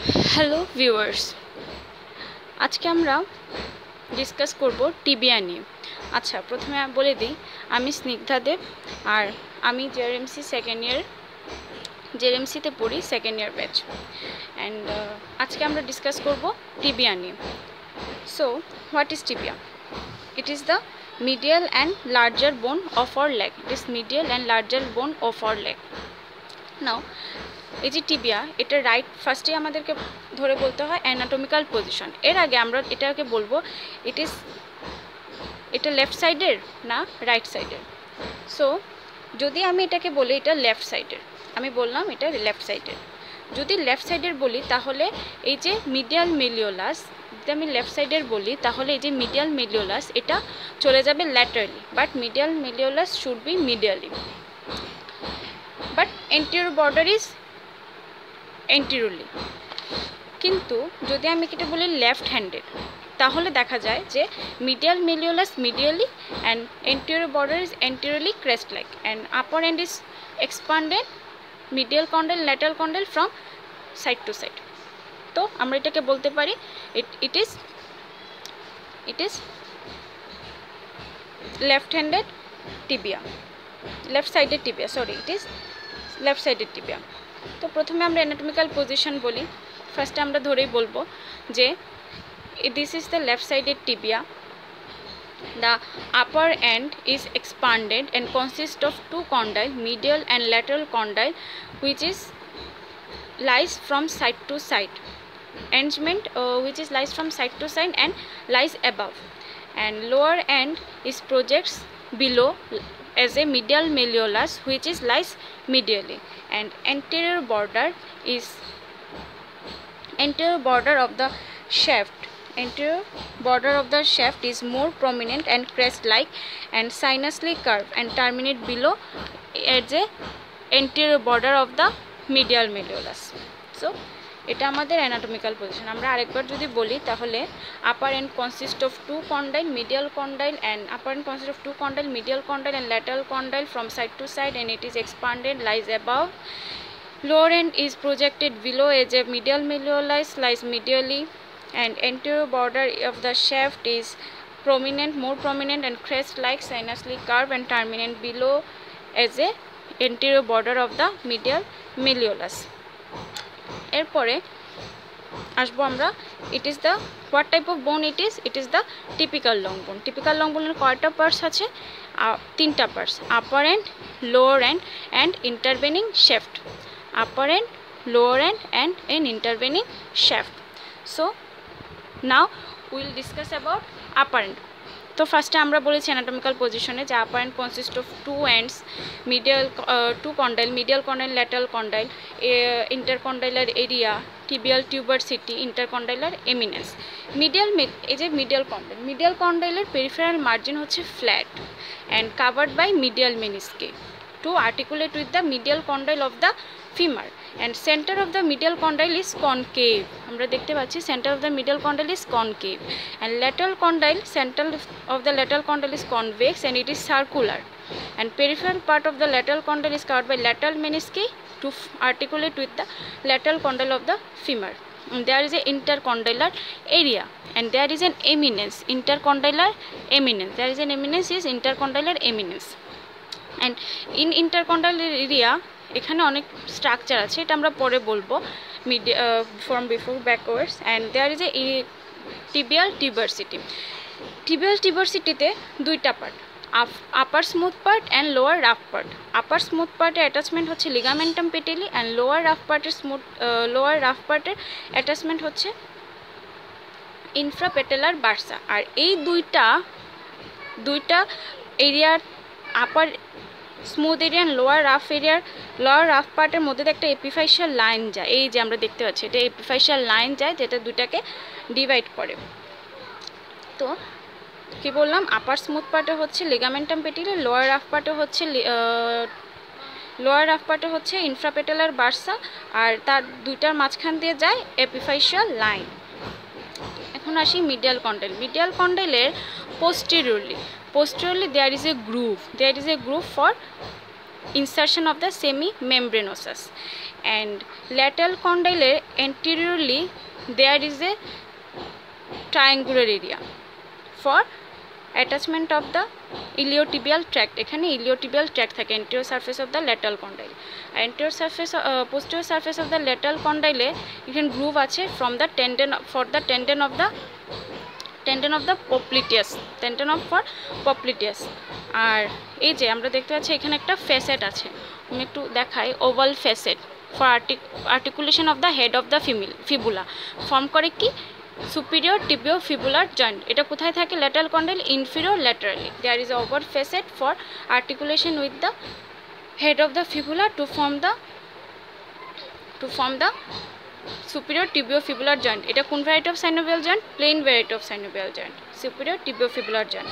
Hello viewers, আজকে আমরা discuss করব টিবিয়া নিয়ে। আচ্ছা, প্রথমে বলে দিই, আমি স্নিগ্ধা দেব, আর আমি জেআরএমসি সেকেন্ড ইয়ার জেআরএমসিতে পড়ি, সেকেন্ড ইয়ার ব্যাচ। অ্যান্ড আজকে আমরা ডিসকাস করব টিবিয়া নিয়ে। So what is tibia? It is the medial and larger bone of our leg. It is medial and larger bone of our leg. Now, এই যে tibia, এটা right ফার্স্টে আমাদেরকে ধরে বলতে হয় অ্যানাটমিক্যাল পজিশন। এর আগে আমরা এটাকে বলবো এটা লেফট সাইডের না রাইট সাইডের। সো যদি আমি এটাকে বলি এটা লেফট সাইডের, আমি বললাম এটা লেফট সাইডের। যদি লেফট সাইডের বলি তাহলে এই যে মিডিয়াল মেলিওলাস, যদি আমি লেফট সাইডের বলি তাহলে এই যে মিডিয়াল মেলিওলাস এটা চলে যাবে laterally, but medial malleolus should be medially, but anterior border is anteriorly. কিন্তু যদি আমি এটা বলি লেফট হ্যান্ডেড, তাহলে দেখা যায় যে medial malleolus medially and anterior border is anteriorly crest like and upper end is expanded medial condyle lateral condyle from side to side. তো আমরা এটাকে বলতে পারি it is left handed tibia, left sided tibia, sorry it is left sided tibia. তো প্রথমে আমরা anatomical position বলি। ফার্স্টে আমরা ধরেই বলবো যে this is the left sided tibia. The upper end is expanded and consists of two condyle, medial and lateral condyle, which is lies from side to side. Arrangement which is lies from side to side and lies above, and lower end is projects below as a medial malleolus which is lies medially, and anterior border of the shaft. Anterior border of the shaft is more prominent and crest-like and sinuously curved and terminate below as a anterior border of the medial malleolus. So এটা আমাদের anatomical position. আমরা আরেকবার যদি বলি তাহলে upper end consist of two condyle, medial condyle and upper end consist of two condyle, medial condyle and lateral condyle from side to side, and it is expanded, lies above. Lower end is projected below as a medial malleolus, lies medially, and anterior border of the shaft is more prominent and crest-like, sinuously curved and terminate below as a anterior border of the medial malleolus. এরপরে আসবো আমরা what type of bone it is the typical long bone. Typical long বোনের কয়টা parts আছে? তিনটা parts, upper end, lower end and intervening shaft. Upper end, lower end and an intervening shaft. So now will discuss about upper end. তো ফার্স্টে আমরা বলেছি anatomical পজিশনে যে upper end consist of two ends, two condyle, medial condyle, lateral condyle, intercondylar area, tibial tuberosity, intercondylar eminence. এই যে মিডিয়াল কন্ডাইলের পেরিফেরাল মার্জিন হচ্ছে flat and covered by medial মেনিসকে to articulate with the medial condyle of the femur, and center of the medial condyle is concave. আমরা দেখতে পাচ্ছি center of the medial condyle is concave, and lateral condyle, center of the lateral condyle is convex and it is circular, and peripheral part of the lateral condyle is covered by lateral menisci to articulate with the lateral condyle of the femur. And there is a intercondylar area and there is an eminence, intercondylar eminence. There is an eminence is intercondylar eminence. And intercondylar area, এখানে অনেক structure আছে, এটা আমরা পরে বলবো, from before backwards. And there is a tibial tuberosity. Tibial টিউবারসিটিতে দুইটা part, upper smooth part and lower rough part. Upper smooth পার্টের অ্যাটাচমেন্ট হচ্ছে ligamentum patellae and lower rough পার্টের অ্যাটাচমেন্ট হচ্ছে ইনফ্রাপেটেলার বার্সা। আর এই দুইটা এরিয়ার, upper smooth area and lower rough পার্টের মধ্যে একটা এপিফাইশিয়াল লাইন যায়, এই যে আমরা দেখতে পাচ্ছি এটা এপিফাইশিয়াল লাইন যায় যেটা দুইটাকে ডিভাইড করে। তো কি বললাম, আপার স্মুথ পার্টে হচ্ছে লিগামেন্টাম পেটিলি, লোয়ার রাফ পার্টে হচ্ছে ইনফ্রাপেটেলার বার্সা, আর তার দুইটার মাঝখান দিয়ে যায় এপিফাইশিয়াল লাইন। এখন আসি মিডিয়াল কন্ডাইল। মিডিয়াল কন্ডাইলের posteriorly there is a groove for insertion of the semimembranosus, and lateral condyle anteriorly there is a triangular area for attachment of the iliotibial tract. এখানে iliotibial tract থাকে anterior surface of the lateral condyle. Anterior surface posterior surface of the lateral condyle এখানে groove আছে from the tendon for the tendon of the popliteus, tendon of for popliteus. আর এই যে আমরা দেখতে পাচ্ছি এখানে একটা ফ্যাসেট আছে, আমি একটু দেখাই, oval facet for articulation of the head of the fibula form করে কি superior tibiofibular joint. এটা কোথায় থাকে? lateral condyle inferior laterally. There is a overt facet for articulation with the head of the fibula to form the superior tibiofibular joint. এটা কোন variety of synovial joint? Plain variety of synovial joint, superior tibiofibular joint.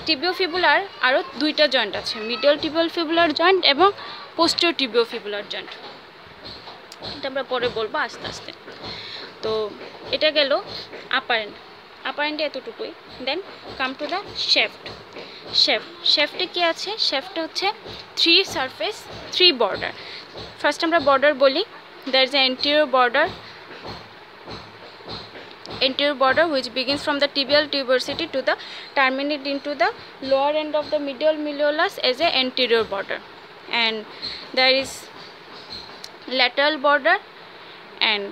টিবিওফিবুলার আরও দুইটা joint আছে, medial tibiofibular joint এবং posterior tibiofibular joint, এটা আমরা পরে বলবো আস্তে আস্তে। তো এটা গেল আপার এন্ডে এতটুকুই। দেন কাম টু দ্য শেফটে কি আছে? শেফটে হচ্ছে 3 সারফেস 3 বর্ডার। ফার্স্ট আমরা বর্ডার বলি, there is anterior border which begins from the tibial tuberosity to the terminate into the lower end of the medial malleolus as a anterior border, and there is lateral border and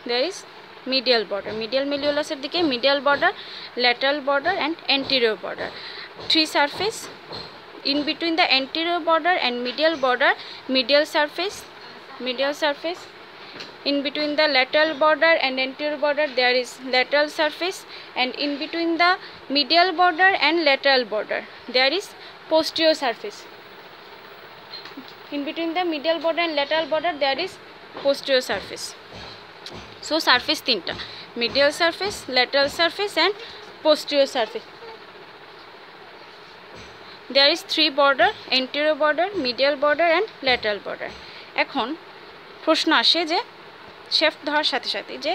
there is medial border. Medial malleolus er dike medial border, lateral border and anterior border. 3 surface. In between the anterior border and medial border, medial surface. In between the lateral border and anterior border there is lateral surface, and in between the medial border and lateral border there is posterior surface. In between the medial border and lateral border there is posterior surface. So surface 3টা, medial surface, lateral surface and posterior surface. There is 3 border, anterior border, medial border and lateral border. এখন প্রশ্ন আসে যে shift ধরার সাথে সাথে যে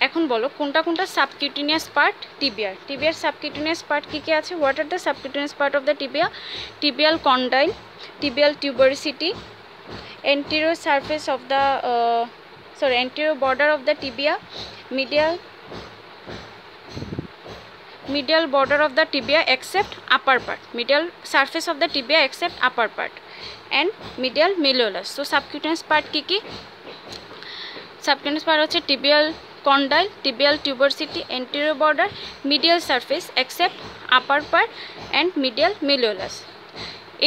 এখন বলো কোনটা সাবকিউটেনিয়াস পার্ট? টিবিয়ার সাবকিউটেনিয়াস পার্ট কি কি আছে? What are the subcutaneous part of the tibia? Tibial condyle, tibial tuberosity, anterior surface of the anterior border of the tibia, medial border of the tibia except upper part, medial surface of the tibia except upper part, and medial malleolus. So subcutaneous part কি কি? Subcutaneous part হচ্ছে tibial condyle, tibial tuberosity, anterior border, medial surface except upper part and medial malleolus.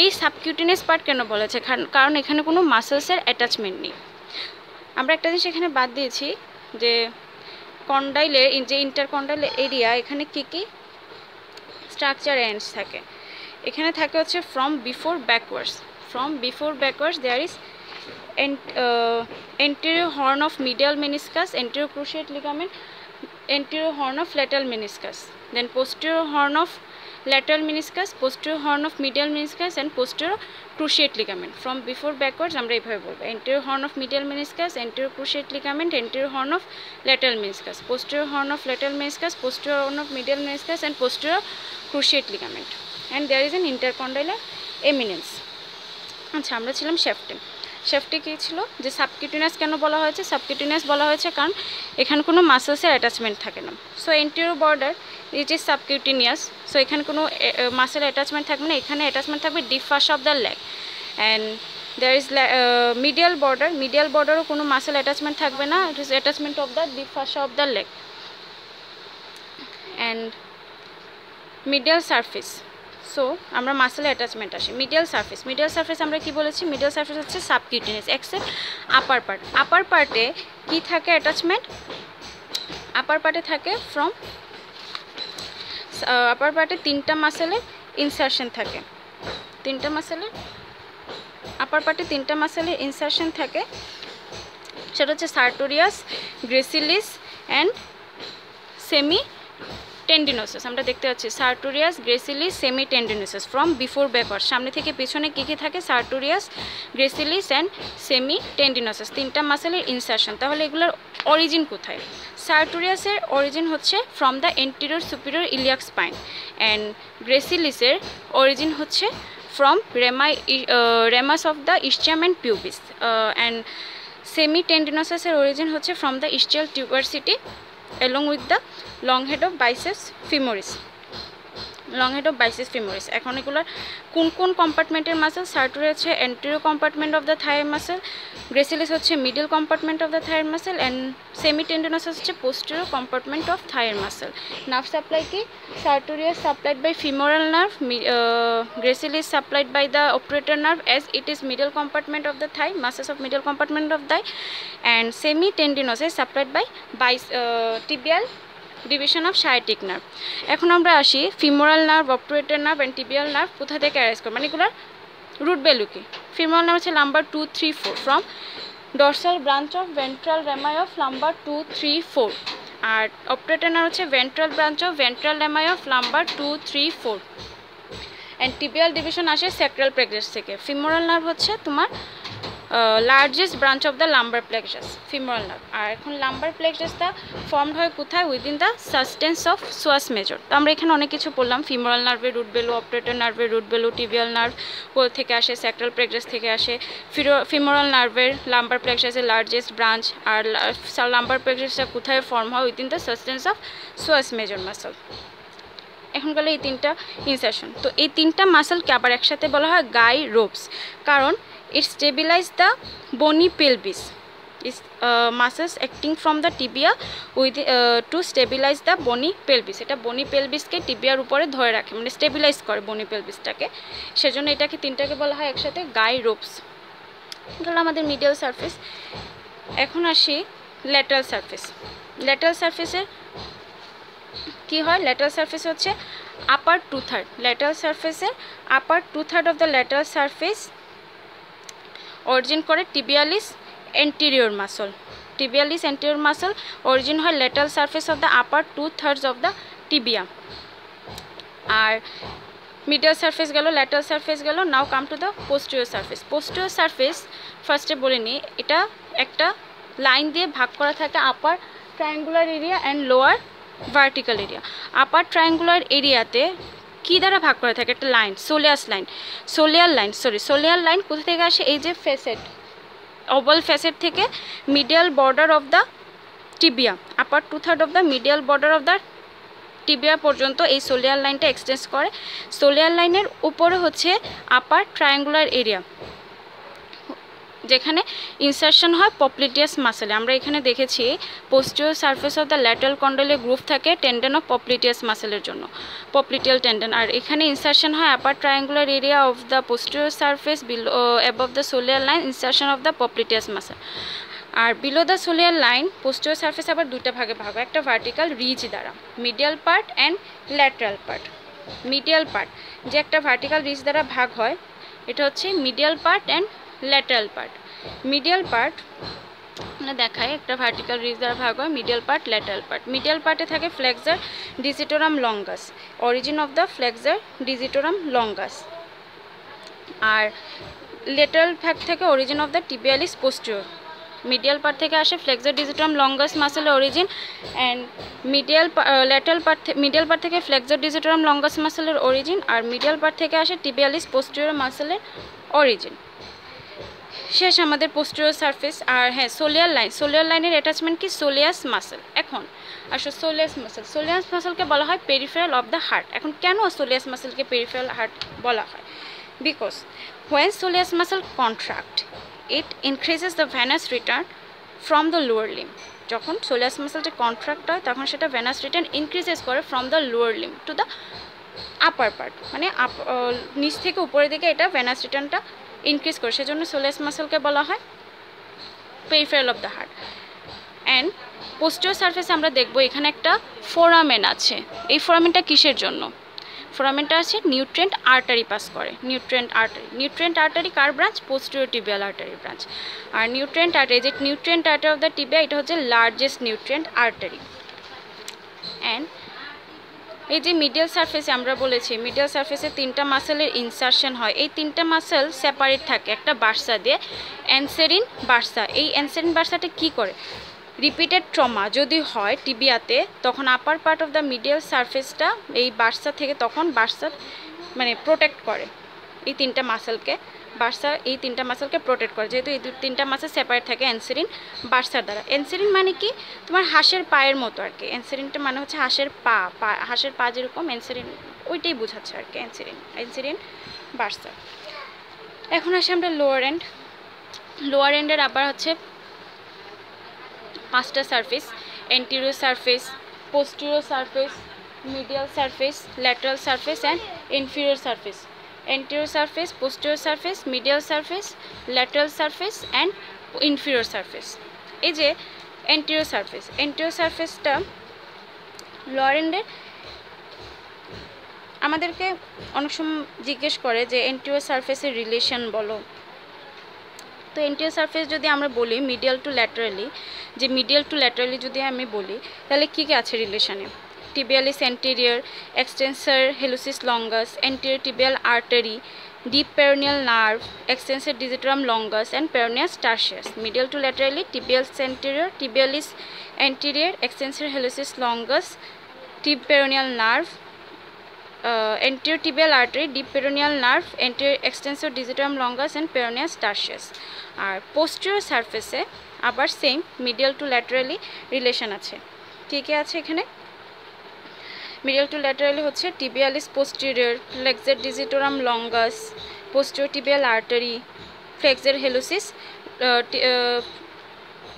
এই subcutaneous part কেন বলা হচ্ছে? কারণ এখানে কোনো মাসেলসের অ্যাটাচমেন্ট নেই। আমরা একটা জিনিস এখানে বাদ দিয়েছি যে কন্ডাইলের যে ইন্টারকন্ডাইল এরিয়া, এখানে কি কি স্ট্রাকচার এন্ডস থাকে? এখানে থাকে হচ্ছে from before backwards there is anterior horn of medial meniscus, anterior cruciate ligament, anterior horn of lateral meniscus, then posterior horn of lateral meniscus, posterior horn of medial meniscus and posterior cruciate ligament. From before backwards আমরা এইভাবে বলবো, anterior horn of medial meniscus, anterior cruciate ligament, anterior horn of lateral meniscus, posterior horn of lateral meniscus, posterior horn of medial meniscus and posterior cruciate ligament, and there is an intercondylar eminence. আচ্ছা, আমরা ছিলাম শেফটে কি ছিল? যে subcutaneous কেন বলা হয়েছে? Subcutaneous বলা হয়েছে কারণ এখানে কোনো মাসেলসের অ্যাটাচমেন্ট থাকে না। So anterior border is is subcutaneous, so এখানে কোনো মাসেল অ্যাটাচমেন্ট থাকবে না, এখানে অ্যাটাচমেন্ট থাকবে deep fascia of the leg. And there is medial বর্ডারও কোনো মাসেল অ্যাটাচমেন্ট থাকবে না, it is attachment of the deep fascia of the leg. And medial surface, so আমরা মাসেল অ্যাটাচমেন্ট আসি। মিডিয়াল সারফেস আমরা কি বলেছি? মিডিয়াল সারফেস হচ্ছে সাবকিউটেনিয়াস এক্সেপ্ট আপার পার্টে কি থাকে অ্যাটাচমেন্ট? আপার পার্টে থাকে আপার পার্টে 3টা মাসেলের ইনসারশন থাকে, আপার পার্টে 3টা মাসেলের ইনসারশন থাকে, সেটা হচ্ছে sartorius, gracilis and semitendinosus. আমরা দেখতে পাচ্ছি sartorius, gracilis, semitendinosus from before backward. সামনে থেকে পিছনে কী কী থাকে? Sartorius, gracilis and semitendinosus, 3টা মাসেলের ইনসারশন। তাহলে এগুলোর অরিজিন কোথায়? সার্টোরিয়াসের অরিজিন হচ্ছে from the anterior superior iliac spine, and গ্রেসিলিসের অরিজিন হচ্ছে from ramus of the ischium and pubis, and semitendinosus এর origin হচ্ছে from the ischial tuberosity along with the long head of biceps femoris. এখন এগুলো কোন কোন কম্পার্টমেন্টের muscle? Sartorius হচ্ছে anterior compartment of the থাইয়ের মাসেল, গ্রেসিলিস হচ্ছে মিডল কম্পার্টমেন্ট অফ দ্য থাইয়ের মাসেল, অ্যান্ড সেমিটেন্ডিনোসাস হচ্ছে পোস্টেরিয়র কম্পার্টমেন্ট অফ থাইয়ের মাসেল। নার্ভ সাপ্লাই কি? Sartorius is supplied by femoral nerve, gracilis supplied by the obturator nerve as it is middle compartment of the thigh, muscles of middle compartment of thigh, and semitendinosus supplied by tibial division of sciatic nerve. এখন আমরা আসি femoral nerve, obturator nerve and tibial nerve কোথা থেকে arise করে, মানে এগুলোর root value কি? Femoral nerve হচ্ছে lumbar 2, 3, 4 from dorsal branch of ventral rami of lumbar 2, 3, 4, আর অবটুরেটর নার্ভ হচ্ছে ventral branch of ventral rami of lumbar 2, 3, 4, and tibial division আসে স্যাক্রাল প্লেক্সাস থেকে। ফিমোরাল নার্ভ হচ্ছে তোমার largest branch of the lumbar plexus, femoral nerve. আর এখন lumbar প্লেক্সাসটা formed হয় কোথায়? Within the substance of psoas major. তো আমরা এখানে অনেক কিছু পড়লাম, ফিমোরাল নার্ভের রুট ভ্যালু, অবটুরেটর নার্ভের রুট ভ্যালু, টিবিয়াল নার্ভ থেকে আসে, স্যাক্রাল প্লেক্সাস থেকে আসে, ফিমোরাল নার্ভের লাম্বার প্লেক্সাসের লার্জেস্ট ব্রাঞ্চ, আর লাম্বার প্লেক্সাসটা কোথায় ফর্ম হয়? Within the substance of psoas major muscle. এখন গেলে এই তিনটা ইনসারশন। তো এই তিনটা মাসলকে আবার একসাথে বলা হয় গাই রোপস, কারণ it stabilize the bony pelvis. Is muscles acting from the tibia with to stabilize the bony pelvis. এটা bony pelvis কে টিবিয়ার উপরে ধরে রাখে, মানে স্টেবিলাইজ করে bony pelvis টাকে, সেজন্য এটাকে তিনটাকে বলা হয় একসাথে গাই রোপস। তাহলে আমাদের মিডিয়াল সারফেস। এখন আসি ল্যাটারাল সারফেস। ল্যাটারাল সারফেসে কি হয়? ল্যাটারাল সারফেস হচ্ছে আপার 2/3, ল্যাটারাল সারফেসের upper 2/3 of the lateral surface origin করে tibialis anterior muscle. Tibialis anterior muscle origin হয় lateral surface of the upper 2/3 of the tibia. আর মিডিয়াল সারফেস গেল, ল্যাটারাল সারফেস গেল। Now come to the posterior surface. Posterior surface ফার্স্টে বলে নিই, এটা একটা লাইন দিয়ে ভাগ করা থাকে upper triangular area and lower vertical area. Upper triangular এরিয়াতে কী দ্বারা ভাগ করা থাকে? একটা লাইন, সোলিয়ার লাইন কোথা থেকে আসে? এই যে ফেসেট, ওভাল ফেসেট থেকে medial border of the tibia, upper 2/3 of the medial border of the tibia পর্যন্ত এই সোলিয়ার লাইনটা এক্সটেন্স করে। সোলিয়ার লাইনের উপরে হচ্ছে আপার ট্রায়াঙ্গুলার এরিয়া, যেখানে ইনসারশন হয় পপলিটিয়াস মাসেলে। আমরা এখানে দেখেছি posterior surface of the lateral কন্ডলে গ্রুপ থাকে টেন্ডন অফ পপলিটিয়াস মাসেলের জন্য, পপলিটিয়াল টেন্ডন। আর এখানে ইনসারশন হয় upper triangular area of the posterior surface below above the soleal line, insertion of the popliteus muscle. আর below the soleal line posterior surface আবার দুইটা ভাগে ভাগ হয়, একটা ভার্টিক্যাল রিজ দ্বারা, medial part and lateral part. Medial part যে একটা ভার্টিক্যাল রিজ দ্বারা ভাগ হয়, এটা হচ্ছে medial part and lateral part. Medial part দেখায় একটা ভার্টিক্যাল রিজ দ্বারা ভাগ হয়, medial part, lateral part. Medial পার্টে থাকে flexor digitorum longus, origin of the flexor digitorum longus. আর ল্যাটারাল ভাগ থেকে origin of the tibialis posterior. Medial part থেকে আসে ফ্লেক্সার ডিজিটোরাম লঙ্গাস মাসেলের অরিজিন, অ্যান্ড মিডিয়াল পার্ট থেকে ফ্লেক্সার ডিজিটোরাম লঙ্গাস মাসেলের অরিজিন, আর মিডিয়াল পার্ট থেকে আসে টিবিয়ালিস পোস্টেরিয়র মাসেলের অরিজিন। শেষ আমাদের পোস্টেরিয়র সারফেস। আর হ্যাঁ, সোলিয়ার লাইনের অ্যাটাচমেন্ট কি? Soleus muscle. এখন আসো সোলিয়াস মাসেলকে বলা হয় পেরিফেরাল অফ দ্য হার্ট। এখন কেন সোলিয়াস মাসেলকে পেরিফেরাল হার্ট বলা হয়? Because when soleus muscle contract it increases the venous return from the lower limb. যখন সোলিয়াস মাসেলটা কন্ট্রাক্ট হয় তখন সেটা ভেনাস রিটার্ন ইনক্রিজেস করে from the lower Lim to the upper part, মানে নিচ থেকে উপরের দিকে এটা ভেনাস রিটার্নটা ইনক্রিজ করে, সেজন্য সোলিয়াস মাসেলকে বলা হয় peripheral of the heart. And posterior সারফেসে আমরা দেখব এখানে একটা ফোরামেন আছে। এই ফোরামেনটা কিসের জন্য? ফোরামেনটা আছে নিউট্রিয়েন্ট আর্টারি পাস করে। নিউট্রিয়েন্ট আর্টারি কার branch? Posterior tibial artery branch. আর নিউট্রিয়েন্ট আর্টারি, যে nutrient artery of the tibia, এটা হচ্ছে লার্জেস্ট নিউট্রিয়েন্ট আর্টারি। অ্যান্ড এই যে মিডিয়াল সারফেসে আমরা বলেছি মিডিয়াল সারফেসে তিনটা মাসেলের ইনসারশন হয়। এই তিনটা মাসেল সেপারেট থাকে একটা বার্সা দিয়ে, অ্যানসেরিন বার্সা। এই অ্যানসেরিন বার্সাটা কি করে? রিপিটেড ট্রমা যদি হয় টিবিয়াতে, তখন upper part of the medial সারফেসটা এই বার্সা থেকে তখন বার্সার মানে প্রোটেক্ট করে, এই তিনটা মাসেলকে বার্সা এই তিনটা মাসেলকে প্রোটেক্ট করে, যেহেতু এই তিনটা মাসেল সেপারেট থাকে অ্যানসেরিন বার্সার দ্বারা। অ্যানসেরিন মানে কি তোমার হাঁসের পায়ের মতো আর কি, অ্যানসেরিনটা মানে হচ্ছে হাঁসের পা যেরকম অ্যানসেরিন ওইটাই বোঝাচ্ছে আর কি অ্যানসেরিন বার্সা। এখন আসে আমরা লোয়ার এন্ডের আবার হচ্ছে 5টা surface: anterior surface, posterior surface, medial surface, lateral surface and inferior surface. anterior surface, posterior surface, medial surface, lateral surface and inferior surface. এই যে anterior surfaceটা লোয়ার এন্ডের আমাদেরকে অনেক সময় জিজ্ঞেস করে যে anterior surfaceর রিলেশন বলো। তো anterior surface যদি আমরা বলি মিডিয়াল টু ল্যাটারালি যদি আমি বলি তাহলে কী কী আছে রিলেশনে? tibialis anterior, extensor hallucis longus, anterior tibial artery, deep peroneal nerve, extensor digitorum longus and peroneus tertius. Medial to laterally tibialis anterior, extensor hallucis longus, deep peroneal nerve, anterior tibial artery, deep peroneal nerve, anterior extensor digitorum longus and peroneus tertius. R posterior surface এ আবার same medial to laterally relation আছে। কী কী আছে এখানে? Medial to laterally হচ্ছে tibialis posterior, flexor digitorum longus, posterior tibial artery, flexor hallucis,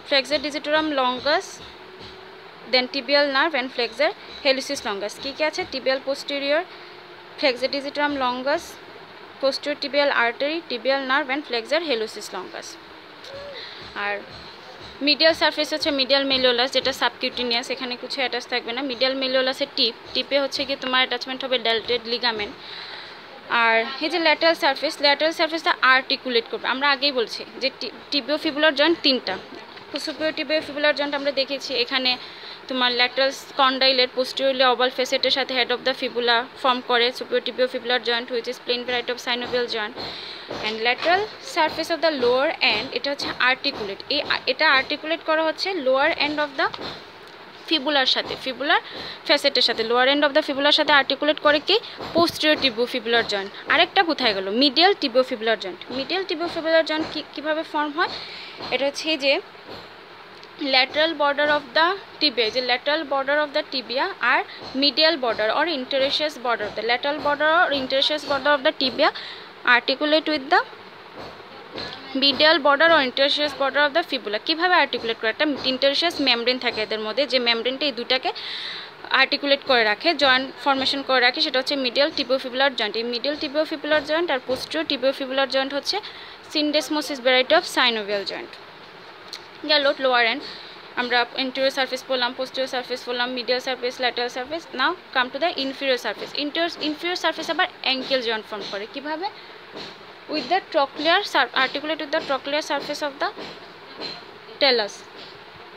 flexor digitorum longus, then tibial nerve and flexor hallucis longus. কী কী আছে? tibial posterior, flexor digitorum longus, posterior tibial artery, tibial nerve and flexor hallucis longus. আর medial surface হচ্ছে medial malleolus, যেটা subcutaneous, এখানে কিছু attach থাকবে না। Medial মেলিওলাসের টিপে হচ্ছে কি তোমার অ্যাটাচমেন্ট হবে ডেল্টেড লিগামেন্ট। আর এই যে ল্যাটারাল সারফেসটা আর্টিকুলেট করবে। আমরা আগেই বলছি যে টিবিওফিবুলার জয়েন্ট তিনটা, সুপিরিয়র টিবিওফিবুলার জয়েন্ট আমরা দেখেছি এখানে তোমার ল্যাটারাল কন্ডাইলের পোস্টেরিয়রলি ওভাল ফেসেটের সাথে head of the fibula form করে superior tibiofibular joint which is plane variety of synovial joint. And lateral surface of the lower end এটা হচ্ছে আর্টিকুলেট, এটা আর্টিকুলেট করা হচ্ছে লোয়ার এন্ড অফ দ্য ফিবুলার সাথে, ফিবুলার ফেসেটের সাথে, লোয়ার এন্ড অফ দ্য ফিবুলার সাথে আর্টিকুলেট করে কি পোস্টেরিয়র টিবিওফিবুলার জয়েন্ট। আরেকটা কোথায় গেল? Medial tibiofibular joint. Medial tibiofibular joint কীভাবে ফর্ম হয়? এটা হচ্ছে যে lateral border of the tibia, the lateral border of the tibia are medial border or interosseous border. The lateral border or interosseous border of the tibia articulate with the medial border or interosseous border of the fibula. কিভাবে articulate করে? একটা ইন্টারোসিয়াস membrane থাকে এদের মধ্যে, যে মেমব্রেনটা এই দুটাকে articulate করে রাখে, জয়েন্ট ফর্মেশন করে রাখে, সেটা হচ্ছে মিডিয়াল টিবিওফিবুলার জয়েন্ট। এই মিডিয়াল টিবিওফিবুলার জয়েন্ট আর পোস্টেরিয়র টিবিওফিবুলার জয়েন্ট হচ্ছে syndesmosis variety of synovial joint. গেল লোয়ার এন্ড, আমরা এন্টেরিয়র সারফেস বললাম, পোস্টেরিয়র সারফেস বললাম, medial surface, lateral surface. Now come to the inferior surface. Inferior surface আবার ankle joint form করে। কিভাবে? With the trochlear articulate with the trochlear surface of the talus.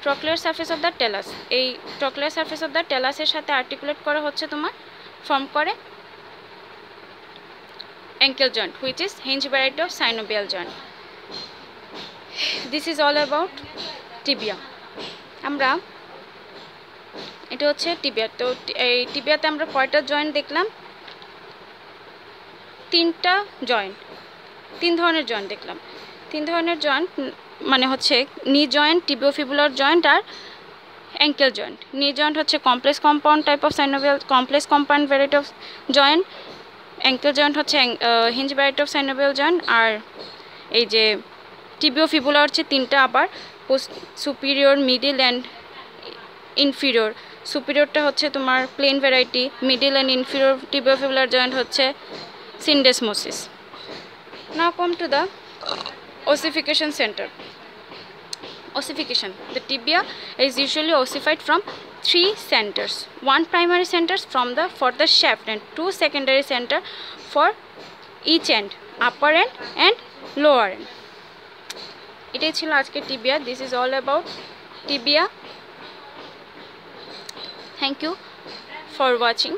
Trochlear surface of the talus, এই trochlear surface of the টেলাসের সাথে articulate করা হচ্ছে তোমার form করে ankle joint which is hinge variety of synovial joint. This is all about tibia. আমরা এটা হচ্ছে tibia. তো এই টিবিয়াতে আমরা কয়টা জয়েন্ট দেখলাম? তিনটা জয়েন্ট, তিন ধরনের জয়েন্ট দেখলাম। তিন ধরনের জয়েন্ট মানে হচ্ছে নি জয়েন্ট, টিবিওফিবুলার জয়েন্ট আর অ্যাঙ্কেল জয়েন্ট। নি জয়েন্ট হচ্ছে complex compound type of synovial, complex compound variety of joint. Ankle joint হচ্ছে hinge variety of synovial joint. আর এই যে টিবিওফিবুলার হচ্ছে তিনটা, আবার সুপিরিয়র, মিডিল অ্যান্ড ইনফিরিয়র। সুপিরিয়রটা হচ্ছে তোমার plane variety, middle and inferior tibiofibular joint হচ্ছে syndesmosis. Now come to the ossification center. Ossification. The tibia is usually ossified from 3 centers. 1 primary center for the shaft and 2 secondary center for each end, upper end and lower end. এটাই ছিল আজকে tibia. This is all about tibia. Thank you for watching.